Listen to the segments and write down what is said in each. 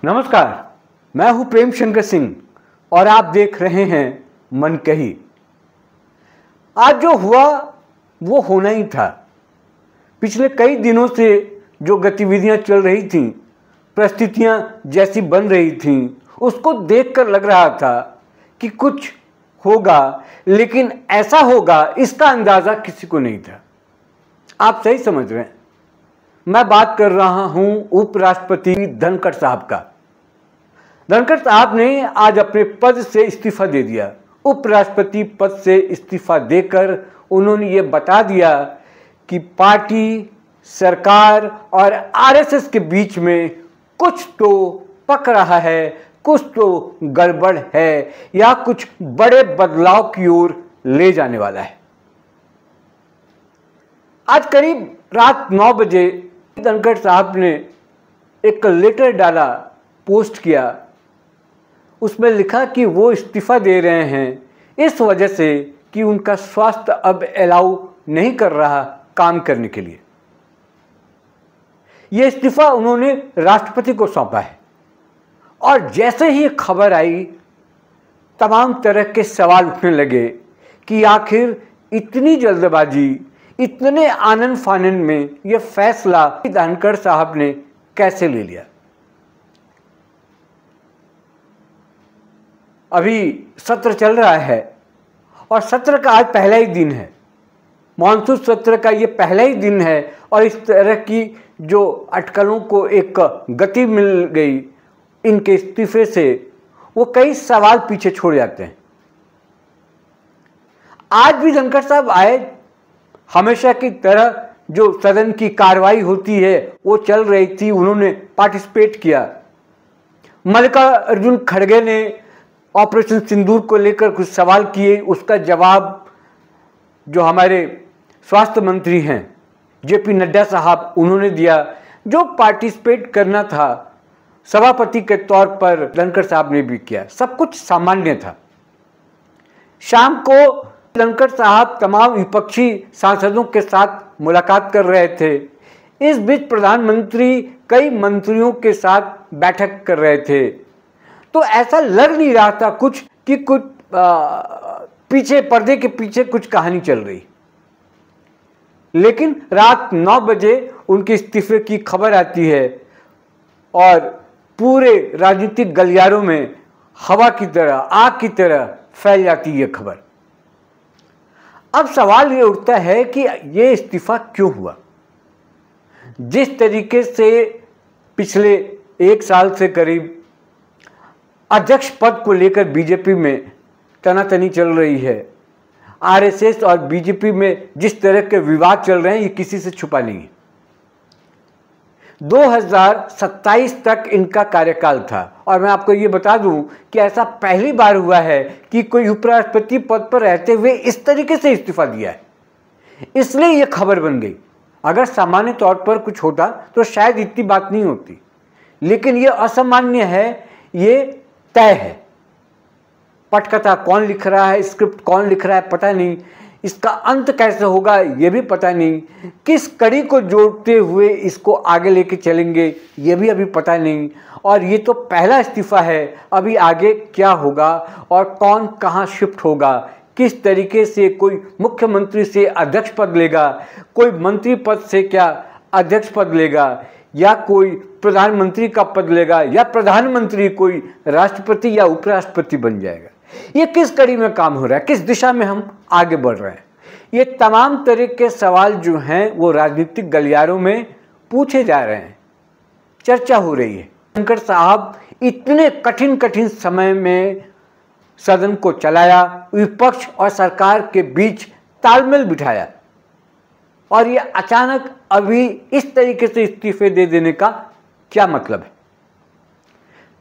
नमस्कार, मैं हूं प्रेम शंकर सिंह और आप देख रहे हैं मन कही। आज जो हुआ वो होना ही था। पिछले कई दिनों से जो गतिविधियां चल रही थीं, परिस्थितियां जैसी बन रही थीं, उसको देखकर लग रहा था कि कुछ होगा, लेकिन ऐसा होगा इसका अंदाजा किसी को नहीं था। आप सही समझ रहे हैं, मैं बात कर रहा हूं उपराष्ट्रपति धनखड़ साहब का। धनखड़ साहब ने आज अपने पद से इस्तीफा दे दिया। उपराष्ट्रपति पद से इस्तीफा देकर उन्होंने ये बता दिया कि पार्टी, सरकार और आरएसएस के बीच में कुछ तो पक रहा है, कुछ तो गड़बड़ है या कुछ बड़े बदलाव की ओर ले जाने वाला है। आज करीब रात 9 बजे धनखड़ साहब ने एक लेटर डाला, पोस्ट किया। उसमें लिखा कि वो इस्तीफा दे रहे हैं इस वजह से कि उनका स्वास्थ्य अब अलाउ नहीं कर रहा काम करने के लिए। ये इस्तीफा उन्होंने राष्ट्रपति को सौंपा है और जैसे ही खबर आई, तमाम तरह के सवाल उठने लगे कि आखिर इतनी जल्दबाजी, इतने आनन फानन में यह फैसला धनखड़ साहब ने कैसे ले लिया। अभी सत्र चल रहा है और सत्र का आज पहला ही दिन है। मॉनसून सत्र का ये पहला ही दिन है और इस तरह की जो अटकलों को एक गति मिल गई इनके इस्तीफे से, वो कई सवाल पीछे छोड़ जाते हैं। आज भी धनखड़ साहब आए, हमेशा की तरह जो सदन की कार्रवाई होती है वो चल रही थी, उन्होंने पार्टिसिपेट किया। मल्लिकार्जुन खड़गे ने ऑपरेशन सिंदूर को लेकर कुछ सवाल किए, उसका जवाब जो हमारे स्वास्थ्य मंत्री हैं जेपी नड्डा साहब, उन्होंने दिया। जो पार्टिसिपेट करना था सभापति के तौर पर धनखड़ साहब ने भी किया। सब कुछ सामान्य था। शाम को धनखड़ साहब तमाम विपक्षी सांसदों के साथ मुलाकात कर रहे थे। इस बीच प्रधानमंत्री कई मंत्रियों के साथ बैठक कर रहे थे। तो ऐसा लग नहीं रहा था कुछ कि कुछ पीछे, पर्दे के पीछे कुछ कहानी चल रही। लेकिन रात 9 बजे उनके इस्तीफे की खबर आती है और पूरे राजनीतिक गलियारों में हवा की तरह, आग की तरह फैल जाती है खबर। अब सवाल ये उठता है कि ये इस्तीफा क्यों हुआ। जिस तरीके से पिछले 1 साल से करीब अध्यक्ष पद को लेकर बीजेपी में तनातनी चल रही है, आरएसएस और बीजेपी में जिस तरह के विवाद चल रहे हैं, ये किसी से छुपा नहीं है। 2027 तक इनका कार्यकाल था और मैं आपको ये बता दूं कि ऐसा पहली बार हुआ है कि कोई उपराष्ट्रपति पद पर रहते हुए इस तरीके से इस्तीफा दिया है। इसलिए ये खबर बन गई। अगर सामान्य तौर पर कुछ होता तो शायद इतनी बात नहीं होती, लेकिन ये असामान्य है, ये तय है। पटकथा कौन लिख रहा है, स्क्रिप्ट कौन लिख रहा है पता नहीं, इसका अंत कैसे होगा ये भी पता नहीं, किस कड़ी को जोड़ते हुए इसको आगे लेके चलेंगे ये भी अभी पता नहीं। और ये तो पहला इस्तीफा है, अभी आगे क्या होगा और कौन कहाँ शिफ्ट होगा, किस तरीके से कोई मुख्यमंत्री से अध्यक्ष पद लेगा, कोई मंत्री पद से क्या अध्यक्ष पद लेगा, या कोई प्रधानमंत्री का पद लेगा, या प्रधानमंत्री कोई राष्ट्रपति या उपराष्ट्रपति बन जाएगा। ये किस कड़ी में काम हो रहा है, किस दिशा में हम आगे बढ़ रहे हैं, ये तमाम तरह के सवाल जो हैं वो राजनीतिक गलियारों में पूछे जा रहे हैं, चर्चा हो रही है। धनखड़ साहब इतने कठिन समय में सदन को चलाया, विपक्ष और सरकार के बीच तालमेल बिठाया, और ये अचानक अभी इस तरीके से इस्तीफे दे देने का क्या मतलब है।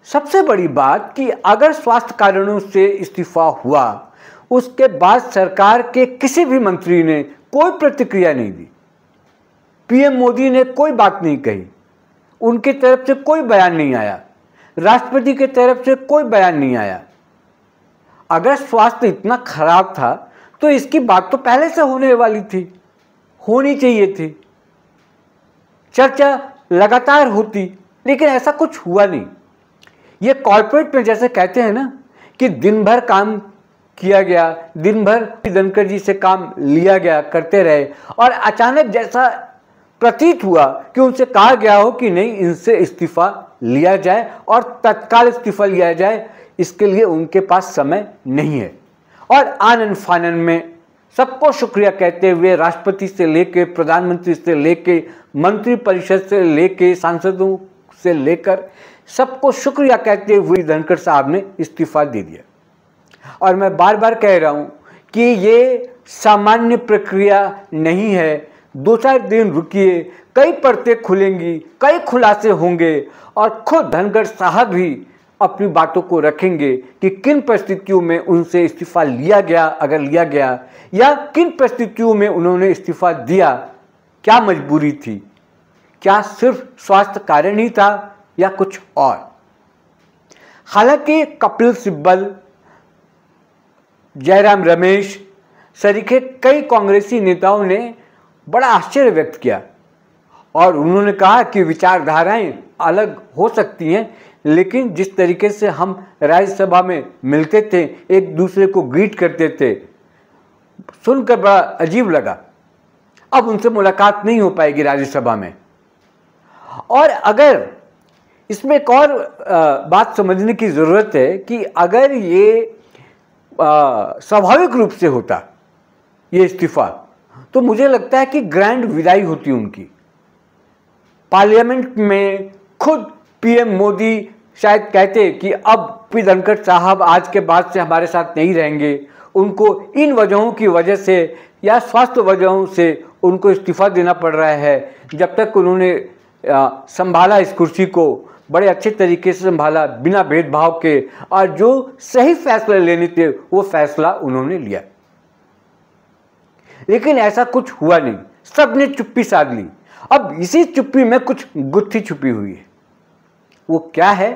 सबसे बड़ी बात कि अगर स्वास्थ्य कारणों से इस्तीफा हुआ, उसके बाद सरकार के किसी भी मंत्री ने कोई प्रतिक्रिया नहीं दी, पीएम मोदी ने कोई बात नहीं कही, उनकी तरफ से कोई बयान नहीं आया, राष्ट्रपति की तरफ से कोई बयान नहीं आया। अगर स्वास्थ्य इतना खराब था तो इसकी बात तो पहले से होने वाली थी, होनी चाहिए थी, चर्चा लगातार होती, लेकिन ऐसा कुछ हुआ नहीं। ये कॉर्पोरेट में जैसे कहते हैं ना कि दिन भर काम किया गया, दिन भर धनखड़ जी से काम लिया गया, करते रहे, और अचानक जैसा प्रतीत हुआ कि उनसे कहा गया हो कि नहीं, इनसे इस्तीफा लिया जाए और तत्काल इस्तीफा लिया जाए, इसके लिए उनके पास समय नहीं है। और आनन फानन में सबको शुक्रिया कहते हुए राष्ट्रपति से लेके, प्रधानमंत्री से लेके, मंत्री परिषद से लेके, सांसदों से लेकर सबको शुक्रिया कहते हुए धनखड़ साहब ने इस्तीफा दे दिया। और मैं बार बार कह रहा हूं कि ये सामान्य प्रक्रिया नहीं है। 2-4 दिन रुकिए, कई परतें खुलेंगी, कई खुलासे होंगे और खुद धनखड़ साहब भी अपनी बातों को रखेंगे कि किन परिस्थितियों में उनसे इस्तीफा लिया गया, अगर लिया गया, या किन परिस्थितियों में उन्होंने इस्तीफा दिया, क्या मजबूरी थी, क्या सिर्फ स्वास्थ्य कारण ही था या कुछ और। हालांकि कपिल सिब्बल, जयराम रमेश सरीखे कई कांग्रेसी नेताओं ने बड़ा आश्चर्य व्यक्त किया और उन्होंने कहा कि विचारधाराएं अलग हो सकती हैं, लेकिन जिस तरीके से हम राज्यसभा में मिलते थे, एक दूसरे को ग्रीट करते थे, सुनकर बड़ा अजीब लगा। अब उनसे मुलाकात नहीं हो पाएगी राज्यसभा में। और अगर इसमें एक और बात समझने की ज़रूरत है कि अगर ये स्वाभाविक रूप से होता ये इस्तीफा, तो मुझे लगता है कि ग्रैंड विदाई होती उनकी। पार्लियामेंट में खुद पीएम मोदी शायद कहते कि अब पी धनखड़ साहब आज के बाद से हमारे साथ नहीं रहेंगे, उनको इन वजहों की वजह से या स्वास्थ्य वजहों से उनको इस्तीफा देना पड़ रहा है। जब तक उन्होंने संभाला इस कुर्सी को, बड़े अच्छे तरीके से संभाला, बिना भेदभाव के, और जो सही फैसले लेने थे वो फैसला उन्होंने लिया। लेकिन ऐसा कुछ हुआ नहीं, सबने चुप्पी साध ली। अब इसी चुप्पी में कुछ गुत्थी छुपी हुई है। वो क्या है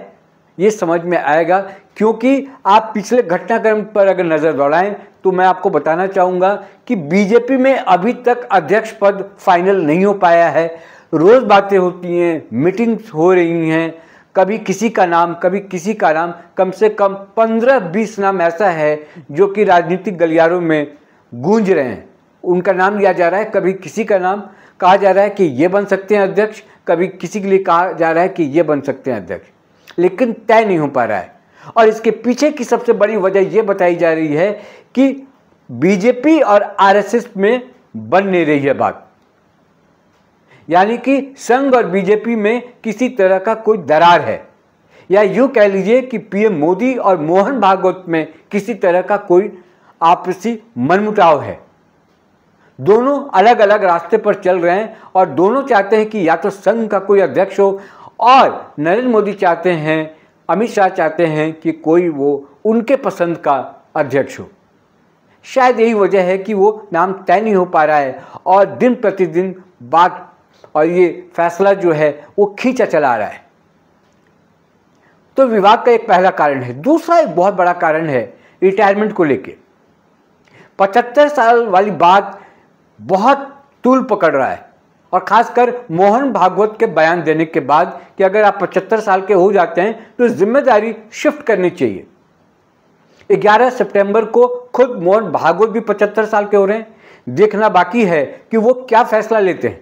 ये समझ में आएगा, क्योंकि आप पिछले घटनाक्रम पर अगर नजर दौड़ाएं तो मैं आपको बताना चाहूंगा कि बीजेपी में अभी तक अध्यक्ष पद फाइनल नहीं हो पाया है। रोज बातें होती हैं, मीटिंग्स हो रही हैं, कभी किसी का नाम, कभी किसी का नाम, कम से कम 15-20 नाम ऐसा है जो कि राजनीतिक गलियारों में गूंज रहे हैं। उनका नाम लिया जा रहा है, कभी किसी का नाम कहा जा रहा है कि ये बन सकते हैं अध्यक्ष, कभी किसी के लिए कहा जा रहा है कि ये बन सकते हैं अध्यक्ष, लेकिन तय नहीं हो पा रहा है। और इसके पीछे की सबसे बड़ी वजह ये बताई जा रही है कि बीजेपी और आरएसएस में बन नहीं रही है बात, यानी कि संघ और बीजेपी में किसी तरह का कोई दरार है, या यूं कह लीजिए कि पीएम मोदी और मोहन भागवत में किसी तरह का कोई आपसी मनमुटाव है। दोनों अलग अलग रास्ते पर चल रहे हैं और दोनों चाहते हैं कि या तो संघ का कोई अध्यक्ष हो, और नरेंद्र मोदी चाहते हैं, अमित शाह चाहते हैं कि कोई वो उनके पसंद का अध्यक्ष हो। शायद यही वजह है कि वो नाम तय नहीं हो पा रहा है और दिन प्रतिदिन बात और ये फैसला जो है वो खींचा चला रहा है। तो विवाद का एक पहला कारण है। दूसरा एक बहुत बड़ा कारण है रिटायरमेंट को लेके। 75 साल वाली बात बहुत तूल पकड़ रहा है, और खासकर मोहन भागवत के बयान देने के बाद कि अगर आप 75 साल के हो जाते हैं तो जिम्मेदारी शिफ्ट करनी चाहिए। 11 सितंबर को खुद मोहन भागवत भी 75 साल के हो रहे हैं। देखना बाकी है कि वो क्या फैसला लेते हैं।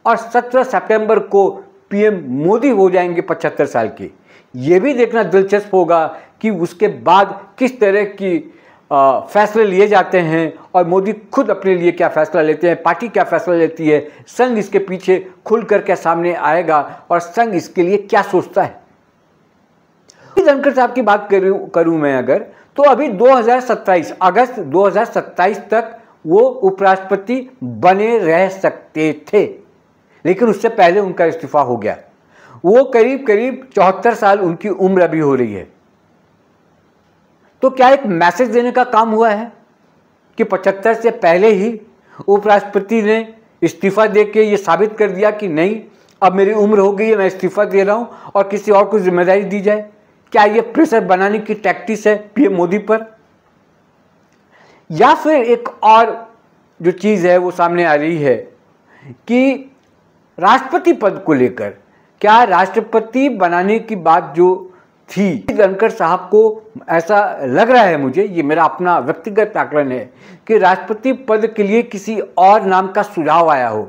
और 17 सितंबर को पीएम मोदी हो जाएंगे 75 साल के। ये भी देखना दिलचस्प होगा कि उसके बाद किस तरह की फैसले लिए जाते हैं और मोदी खुद अपने लिए क्या फैसला लेते हैं, पार्टी क्या फैसला लेती है, संघ इसके पीछे खुलकर क्या सामने आएगा और संघ इसके लिए क्या सोचता है। धनखड़ साहब की बात करूं मैं अगर, तो अभी 2027 अगस्त 2027 तक वो उपराष्ट्रपति बने रह सकते थे, लेकिन उससे पहले उनका इस्तीफा हो गया। वो करीब करीब 74 साल उनकी उम्र अभी हो रही है। तो क्या एक मैसेज देने का काम हुआ है कि 75 से पहले ही उपराष्ट्रपति ने इस्तीफा देके ये साबित कर दिया कि नहीं, अब मेरी उम्र हो गई है, मैं इस्तीफा दे रहा हूं और किसी और को जिम्मेदारी दी जाए? क्या ये प्रेशर बनाने की टैक्टिस है पीएम मोदी पर? या फिर एक और जो चीज़ है वो सामने आ रही है कि राष्ट्रपति पद को लेकर क्या राष्ट्रपति बनाने की बात जो थी। धनखड़ साहब को ऐसा लग रहा है, मुझे ये मेरा अपना व्यक्तिगत आकलन है, कि राष्ट्रपति पद के लिए किसी और नाम का सुझाव आया हो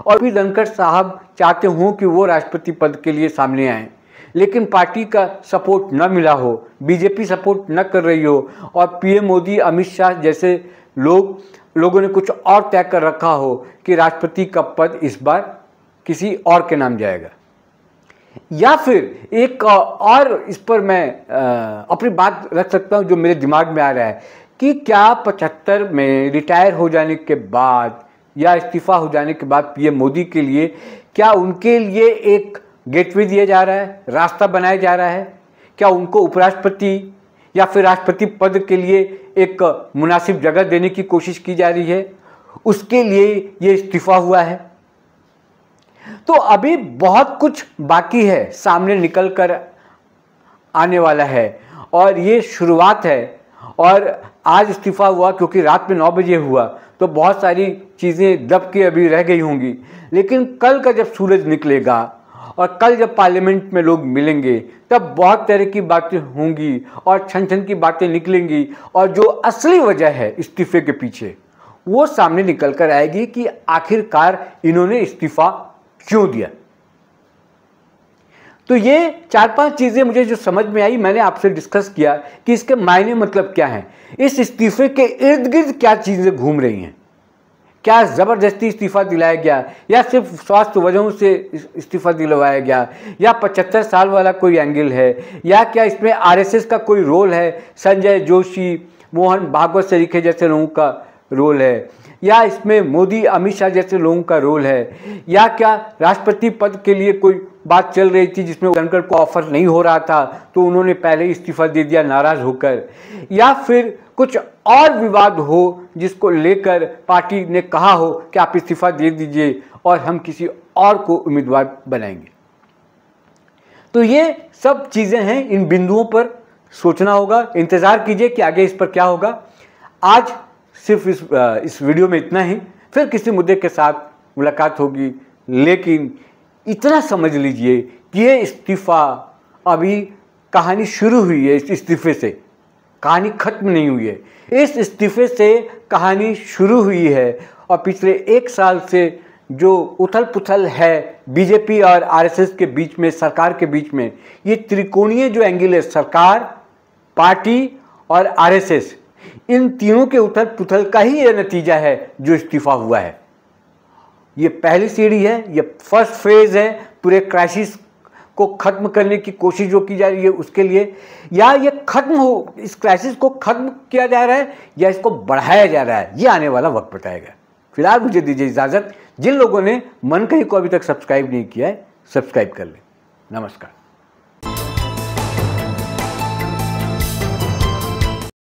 और भी धनखड़ साहब चाहते हों कि वो राष्ट्रपति पद के लिए सामने आए, लेकिन पार्टी का सपोर्ट न मिला हो, बीजेपी सपोर्ट न कर रही हो और पीएम मोदी, अमित शाह जैसे लोगों ने कुछ और तय कर रखा हो कि राष्ट्रपति का पद इस बार किसी और के नाम जाएगा। या फिर एक और इस पर मैं अपनी बात रख सकता हूं जो मेरे दिमाग में आ रहा है कि क्या 75 में रिटायर हो जाने के बाद या इस्तीफा हो जाने के बाद पीएम मोदी के लिए क्या उनके लिए एक गेटवे दिया जा रहा है, रास्ता बनाया जा रहा है? क्या उनको उपराष्ट्रपति या फिर राष्ट्रपति पद के लिए एक मुनासिब जगह देने की कोशिश की जा रही है? उसके लिए ये इस्तीफा हुआ है। तो अभी बहुत कुछ बाकी है, सामने निकल कर आने वाला है और ये शुरुआत है। और आज इस्तीफा हुआ क्योंकि रात में 9 बजे हुआ, तो बहुत सारी चीज़ें दब के अभी रह गई होंगी, लेकिन कल का जब सूरज निकलेगा और कल जब पार्लियामेंट में लोग मिलेंगे तब बहुत तरह की बातें होंगी और छन छन की बातें निकलेंगी और जो असली वजह है इस्तीफे के पीछे वो सामने निकल कर आएगी कि आखिरकार इन्होंने इस्तीफा क्यों दिया। तो ये 4-5 चीज़ें मुझे जो समझ में आई, मैंने आपसे डिस्कस किया कि इसके मायने मतलब क्या हैं, इस इस्तीफे के इर्द गिर्द क्या चीज़ें घूम रही हैं। क्या ज़बरदस्ती इस्तीफ़ा दिलाया गया या सिर्फ स्वास्थ्य वजहों से इस्तीफ़ा दिलवाया गया, या 75 साल वाला कोई एंगल है, या क्या इसमें आरएसएस का कोई रोल है, संजय जोशी, मोहन भागवत सरीखे जैसे लोगों का रोल है, या इसमें मोदी, अमित शाह जैसे लोगों का रोल है, या क्या राष्ट्रपति पद के लिए कोई बात चल रही थी जिसमें धनखड़ को ऑफर नहीं हो रहा था तो उन्होंने पहले ही इस्तीफा दे दिया नाराज होकर, या फिर कुछ और विवाद हो जिसको लेकर पार्टी ने कहा हो कि आप इस्तीफा दे दीजिए और हम किसी और को उम्मीदवार बनाएंगे। तो ये सब चीज़ें हैं, इन बिंदुओं पर सोचना होगा। इंतज़ार कीजिए कि आगे इस पर क्या होगा। आज सिर्फ इस वीडियो में इतना ही, फिर किसी मुद्दे के साथ मुलाकात होगी, लेकिन इतना समझ लीजिए कि ये इस्तीफ़ा अभी कहानी शुरू हुई है। इस इस्तीफे से कहानी खत्म नहीं हुई है, इस इस्तीफे से कहानी शुरू हुई है। और पिछले 1 साल से जो उथल पुथल है बीजेपी और आरएसएस के बीच में, सरकार के बीच में, ये त्रिकोणीय जो एंगल है, सरकार, पार्टी और आरएसएस, इन तीनों के उथल पुथल का ही ये नतीजा है जो इस्तीफा हुआ है। ये पहली सीढ़ी है, ये फर्स्ट फेज है पूरे क्राइसिस को खत्म करने की कोशिश जो की जा रही है उसके लिए। या ये खत्म हो, इस क्राइसिस को खत्म किया जा रहा है या इसको बढ़ाया जा रहा है, ये आने वाला वक्त बताएगा। फिलहाल मुझे दीजिए इजाज़त। जिन लोगों ने मन कहीं को अभी तक सब्सक्राइब नहीं किया है, सब्सक्राइब कर लें। नमस्कार।